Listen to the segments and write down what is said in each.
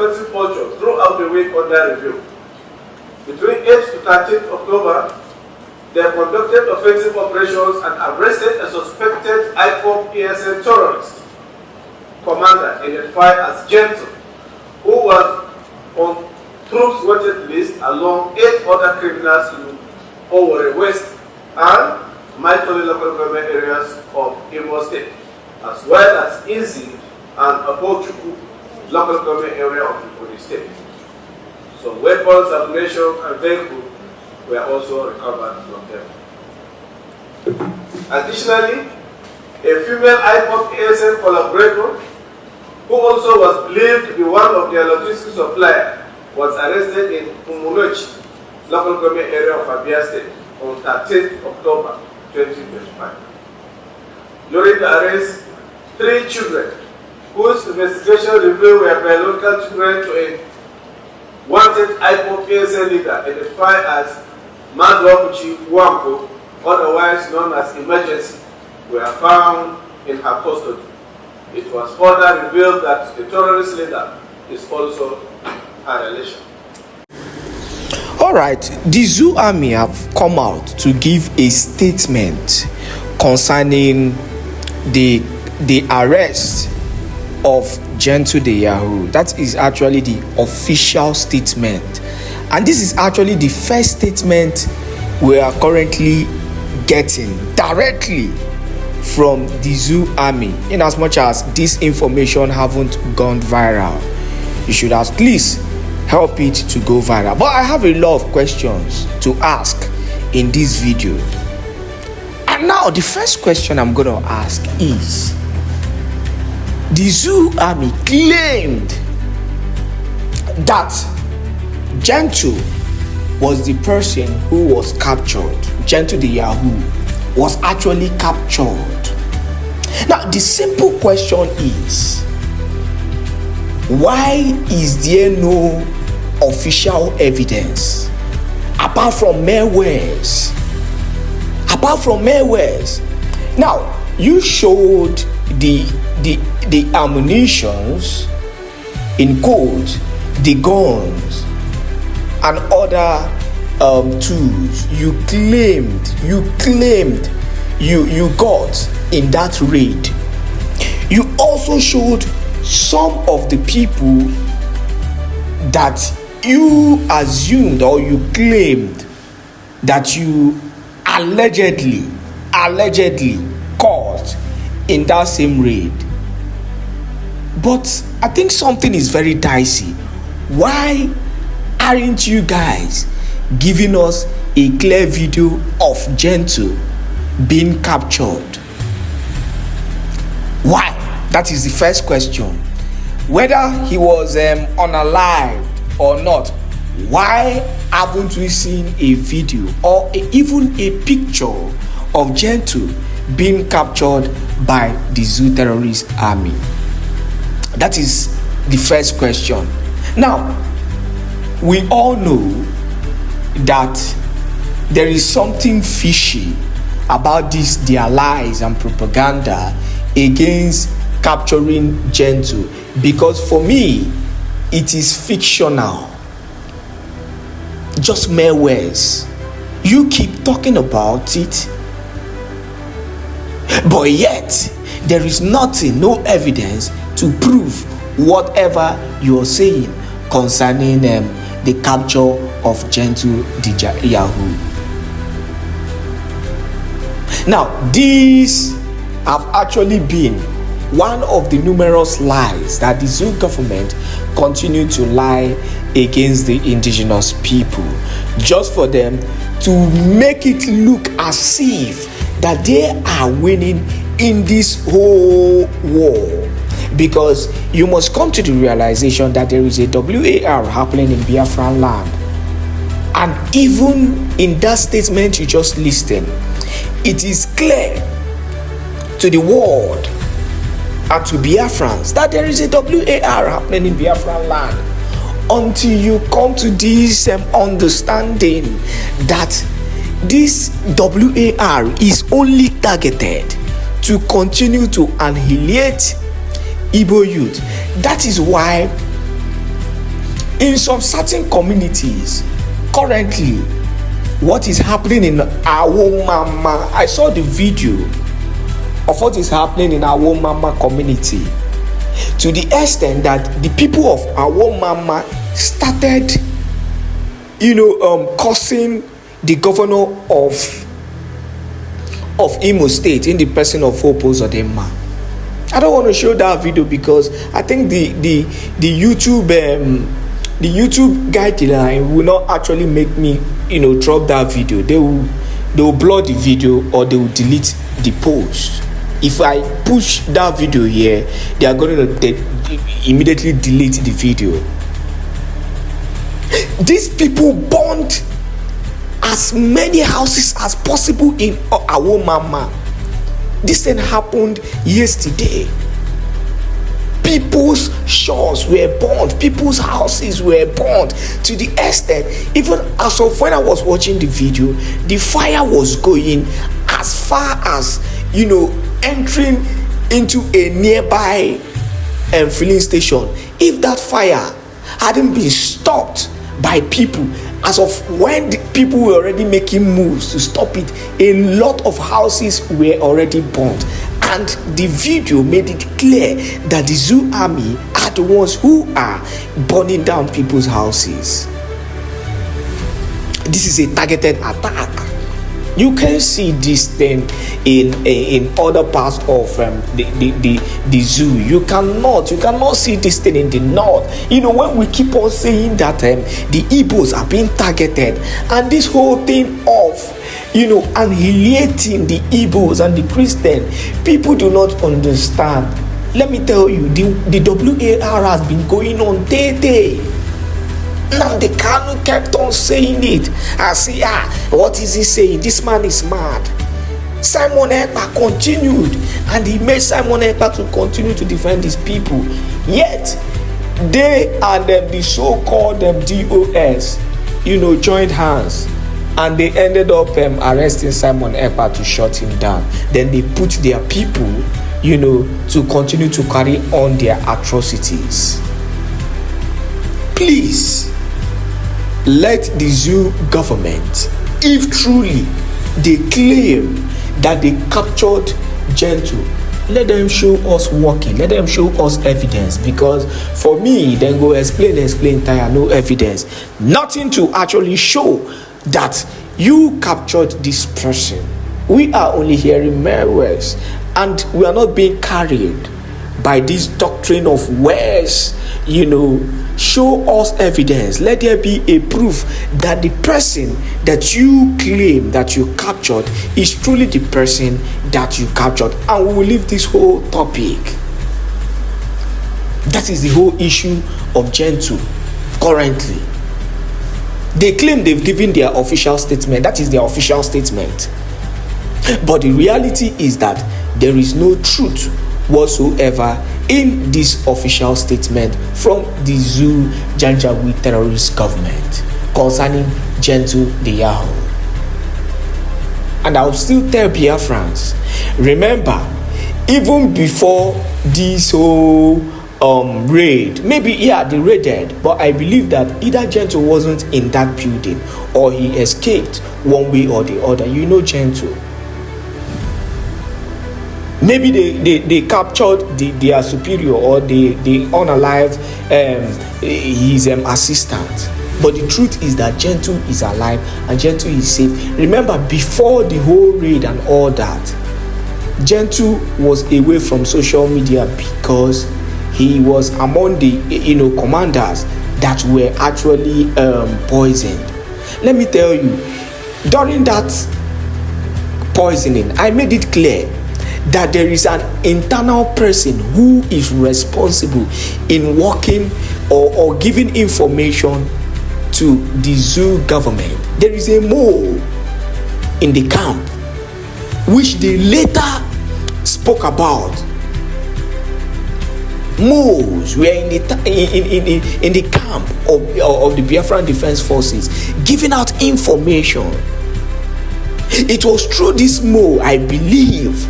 offensive posture throughout the week under review. Between 8th to 13th October, they conducted offensive operations and arrested a suspected IPOB ESN terrorist commander identified as Gentle, who was on troops wanted list along 8 other criminals in Owerri West and Maitoli local government areas of Imo State, as well as Izzi and Abochukwu local government area of Ikodi State. Some weapons, ammunition, and vehicles were also recovered from them. Additionally, a female IPOB ASN collaborator, who also was believed to be one of their logistics suppliers, was arrested in Umunochi, local government area of Abia State, on 13th October 2025. During the arrest, 3 children, whose investigation revealed were biological children to a wanted IPOB ASN leader identified as Madwabuchi Wampo, otherwise known as Emergency, were found in her custody. It was further revealed that the terrorist leader is also her relation. All right, the Zoo Army have come out to give a statement concerning the arrest of Gentle the Yahoo. That is actually the official statement, and this is actually the first statement we are currently getting directly from the Zoo Army. In as much as this information haven't gone viral, you should at least help it to go viral. But I have a lot of questions to ask in this video, and now the first question I'm going to ask is, the Zoo Army claimed that Gentle was the person who was captured. Gentle the Yahoo was actually captured. Now, the simple question is, why is there no official evidence apart from mere words? Now, you showed the ammunitions, in quotes, the guns and other tools you claimed you got in that raid. You also showed some of the people that you assumed or you claimed that you allegedly caught in that same raid. But I think something is very dicey. Why aren't you guys giving us a clear video of Gentle being captured? Why? That is the first question. Whether he was unalived or not, why haven't we seen a video or even a picture of Gentle being captured by the Zoo terrorist army? That is the first question. Now, we all know that there is something fishy about their lies and propaganda against capturing Gentle, because for me, it is fictional. Just mere words. You keep talking about it, but yet there is nothing, no evidence to prove whatever you are saying concerning the capture of Gentle the Yahoo. Now, these have actually been one of the numerous lies that the Zoo government continue to lie against the indigenous people, just for them to make it look as if that they are winning in this whole war. Because you must come to the realization that there is a WAR happening in Biafran land. And even in that statement you just listed, it is clear to the world and to Biafrans that there is a WAR happening in Biafran land. Until you come to this understanding that this WAR is only targeted to continue to annihilate Igbo youth. That is why In some certain communities, currently, what is happening in Awommama, I saw the video of what is happening in Awommama community, to the extent that the people of Awommama started, cursing the governor of Imo State in the person of Hope Uzodinma. I don't want to show that video because I think the YouTube guideline will not actually make me drop that video. They will blur the video or they will delete the post. If I push that video here, they are going to immediately delete the video. These people burned as many houses as possible in Awommama. This thing happened yesterday. People's shores were burned, people's houses were burned, to the extent, even as of when I was watching the video, the fire was going as far as entering into a nearby filling station. If that fire hadn't been stopped by people, as of when the people were already making moves to stop it, a lot of houses were already burned. And the video made it clear that the Zoo Army are the ones who are burning down people's houses. This is a targeted attack. You can see this thing in other parts of the zoo. You cannot see this thing in the north. When we keep on saying that the Igbos are being targeted, and this whole thing of annihilating the Igbos and the Christian, people do not understand. Let me tell you, the WAR has been going on day. Now the Kanu kept on saying it. I say, what is he saying? This man is mad. Simon Ekpa continued, and he made Simon Ekpa to continue to defend his people. Yet they and the so-called DOS, joined hands, and they ended up arresting Simon Ekpa to shut him down. Then they put their people, to continue to carry on their atrocities. Please, let the zoo government, if truly they claim that they captured Gentle, let them show us working, let them show us evidence. Because for me, then go explain tire, no evidence, nothing to actually show that you captured this person. We are only hearing mere words, and we are not being carried by this doctrine of words. Show us evidence. Let there be a proof that the person that you claim that you captured is truly the person that you captured, and we will leave this whole topic. That is the whole issue of Gentle currently. They claim they've given their official statement. That is their official statement. But the reality is that there is no truth whatsoever in this official statement from the Zoo Janjaweed terrorist government concerning Gentle the Yahoo. And I will still tell Biafrans, remember, even before this whole raid, maybe they raided, but I believe that either Gentle wasn't in that building or he escaped one way or the other. Gentle, maybe they captured their superior, or they unalived his assistant. But the truth is that Gentle is alive and Gentle is safe. Remember, before the whole raid and all that, Gentle was away from social media because he was among the commanders that were actually poisoned. Let me tell you, during that poisoning, I made it clear that there is an internal person who is responsible in working or giving information to the zoo government. There is a mole in the camp which they later spoke about. Moles were in the camp of the Biafran Defense Forces giving out information. It was through this mole, I believe,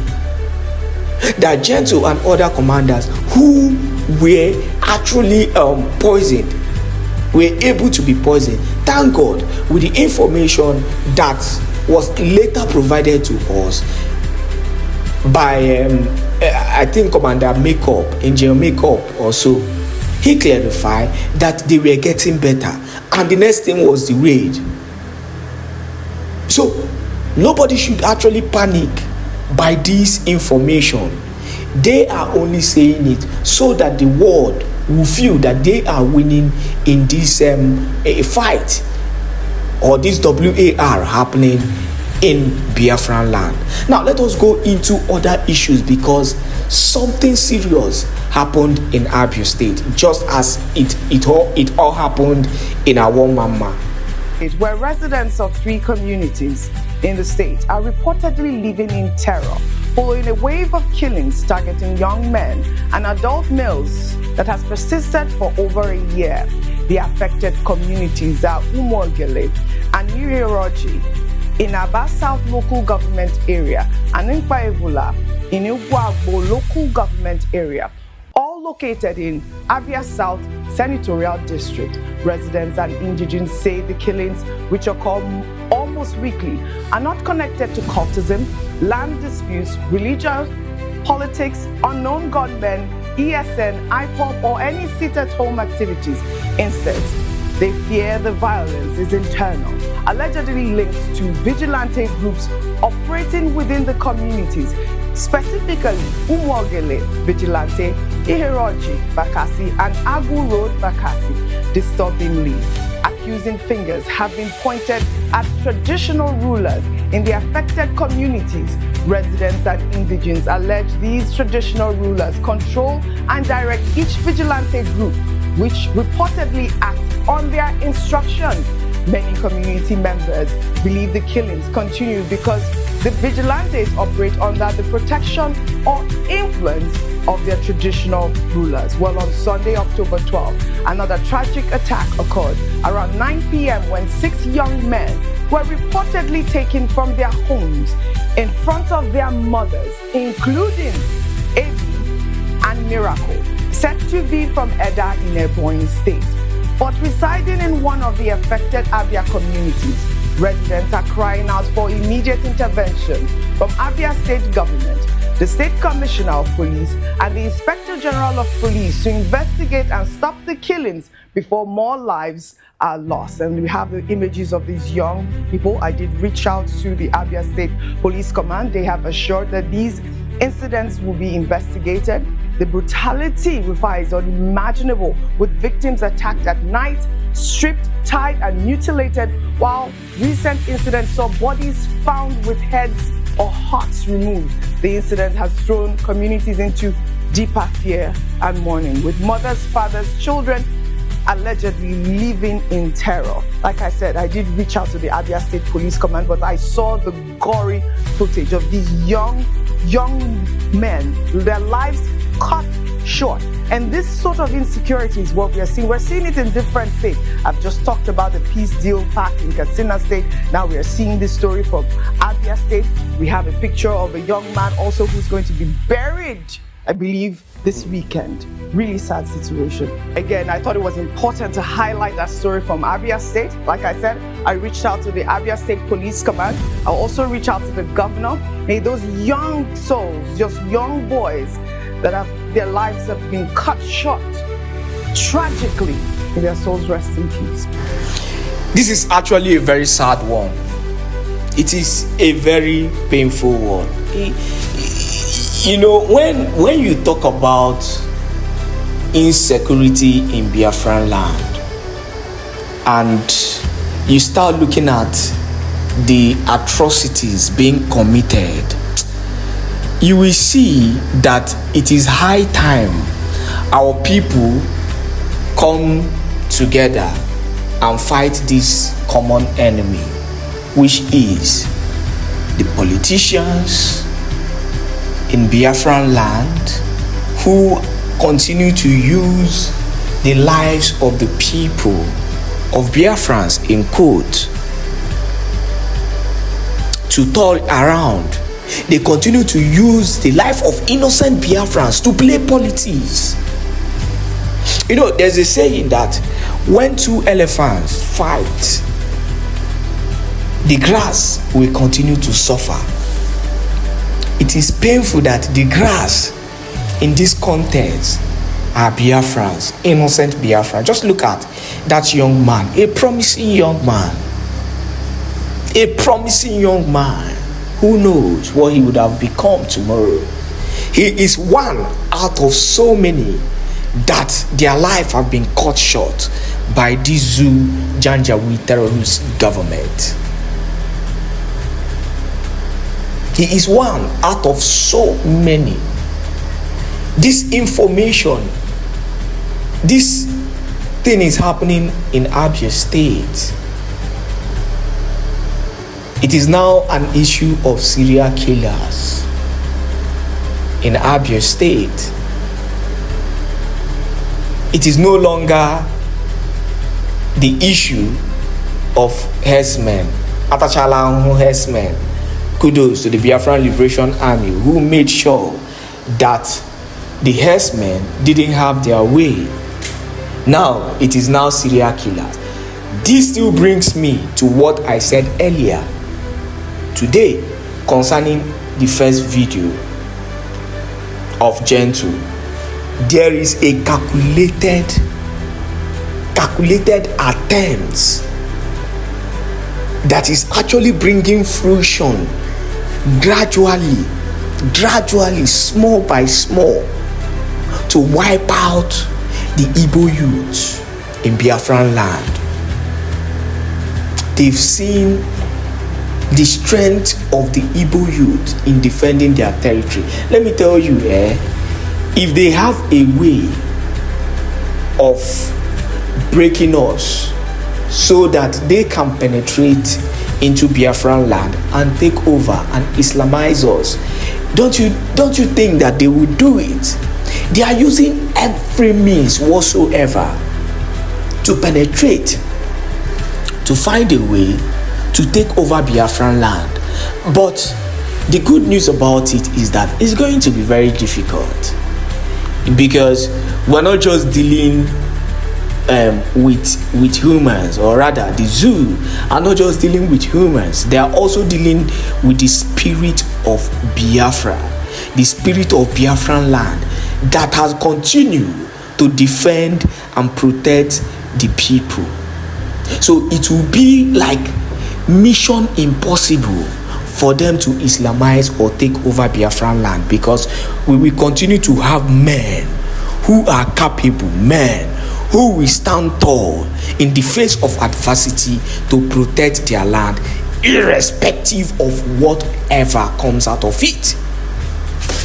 that Gentle and other commanders who were actually poisoned were able to be poisoned. Thank God, with the information that was later provided to us by I think Commander Angel Makeup also, he clarified that they were getting better, and the next thing was the raid. So nobody should actually panic by this information. They are only saying it so that the world will feel that they are winning in this a fight, or this WAR happening in Biafran land. Now let us go into other issues, because something serious happened in Abia State, just as it all happened in Awommama, where residents of 3 communities in the state are reportedly living in terror following a wave of killings targeting young men and adult males that has persisted for over a year. The affected communities are Umogele and Uhiroji in Aba South local government area and Nkpaevula in Ugwagbo local government area, all located in Abia South Senatorial District. Residents and indigents say the killings, which occur almost weekly, are not connected to cultism, land disputes, religious, politics, unknown gunmen, ESN, IPOP, or any sit-at-home activities. Instead, they fear the violence is internal, allegedly linked to vigilante groups operating within the communities, specifically Umwogele Vigilante, Iheroji Bakasi, and Agu Road Bakasi. Disturbingly, accusing fingers have been pointed at traditional rulers in the affected communities. Residents and indigents allege these traditional rulers control and direct each vigilante group, which reportedly acts on their instructions. Many community members believe the killings continue because the vigilantes operate under the protection or influence of their traditional rulers. Well, on Sunday, October 12, another tragic attack occurred around 9 p.m. when 6 young men were reportedly taken from their homes in front of their mothers, including Ebi and Miracle, said to be from Eda in Ebonyi State, but residing in one of the affected Abia communities. Residents are crying out for immediate intervention from Abia State government, the State Commissioner of Police, and the Inspector General of Police to investigate and stop the killings before more lives are lost. And we have the images of these young people. I did reach out to the Abia State Police Command. They have assured that these incidents will be investigated. The brutality is unimaginable, with victims attacked at night, stripped, tied, and mutilated, while recent incidents saw bodies found with heads or hearts removed. The incident has thrown communities into deeper fear and mourning, with mothers, fathers, children allegedly living in terror. Like I said, I did reach out to the Abia State Police Command, but I saw the gory footage of these young men, their lives cut short. And this sort of insecurity is what we are seeing. We're seeing it in different states. I've just talked about the peace deal pact in Katsina State. Now we are seeing this story from Abia State. We have a picture of a young man also who's going to be buried, I believe, this weekend. Really sad situation. Again, I thought it was important to highlight that story from Abia State. Like I said, I reached out to the Abia State Police Command. I'll also reach out to the governor. Hey, those young souls, just young boys that their lives have been cut short tragically, may their souls rest in peace. This is actually a very sad one. It is a very painful one. You know, when you talk about insecurity in Biafran land and you start looking at the atrocities being committed, you will see that it is high time our people come together and fight this common enemy, which is the politicians in Biafran land who continue to use the lives of the people of Biafrans, in quote, to turn around. They continue to use the life of innocent Biafrans to play politics. You know, there's a saying that when two elephants fight, the grass will continue to suffer. It is painful that the grass in this context are Biafrans, innocent Biafrans. Just look at that young man, a promising young man. A promising young man. Who knows what he would have become tomorrow? He is one out of so many that their life have been cut short by this Janjaweed terrorist government. He is one out of so many. This information, this thing is happening in Abia State. It is now an issue of serial killers in Abia State. It is no longer the issue of herdsmen. Atachala herdsmen. Kudos to the Biafran Liberation Army who made sure that the herdsmen didn't have their way. Now, it is now serial killers. This still brings me to what I said earlier today concerning the first video of Gen 2. There is a calculated attempts that is actually bringing fruition gradually, small by small, to wipe out the Igbo youths in Biafran land. They've seen the strength of the Igbo youth in defending their territory. Let me tell you, if they have a way of breaking us so that they can penetrate into Biafran land and take over and Islamize us, don't you think that they will do it? They are using every means whatsoever to penetrate, to find a way to take over Biafran land. But the good news about it is that it's going to be very difficult, because we're not just dealing with humans, or rather the zoo are not just dealing with humans, they are also dealing with the spirit of Biafra, the spirit of Biafran land that has continued to defend and protect the people. So it will be like mission impossible for them to Islamize or take over Biafran land, because we will continue to have men who are capable, men who will stand tall in the face of adversity to protect their land, irrespective of whatever comes out of it.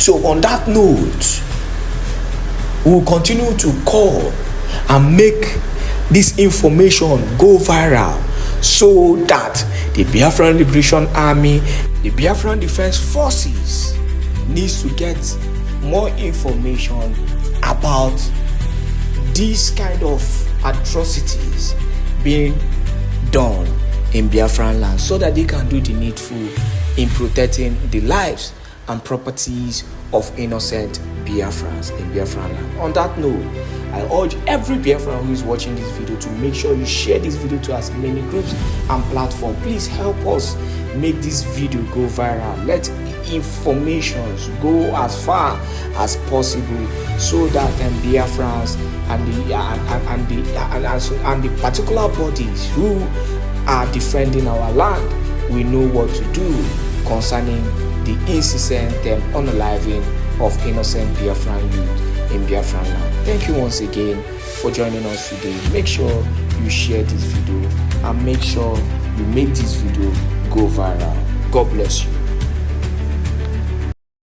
So on that note, we'll continue to call and make this information go viral, so that the Biafran Liberation Army, the Biafran Defense Forces needs to get more information about these kind of atrocities being done in Biafran land, so that they can do the needful in protecting the lives and properties of innocent Biafrans in Biafran land. On that note, I urge every Biafran who is watching this video to make sure you share this video to as many groups and platforms. Please help us make this video go viral. Let informations go as far as possible, so that Biafrans and the particular bodies who are defending our land, we know what to do concerning the incessant unaliving of innocent Biafran youth in Biafran land. Thank you once again for joining us today. Make sure you share this video and make sure you make this video go viral. God bless you.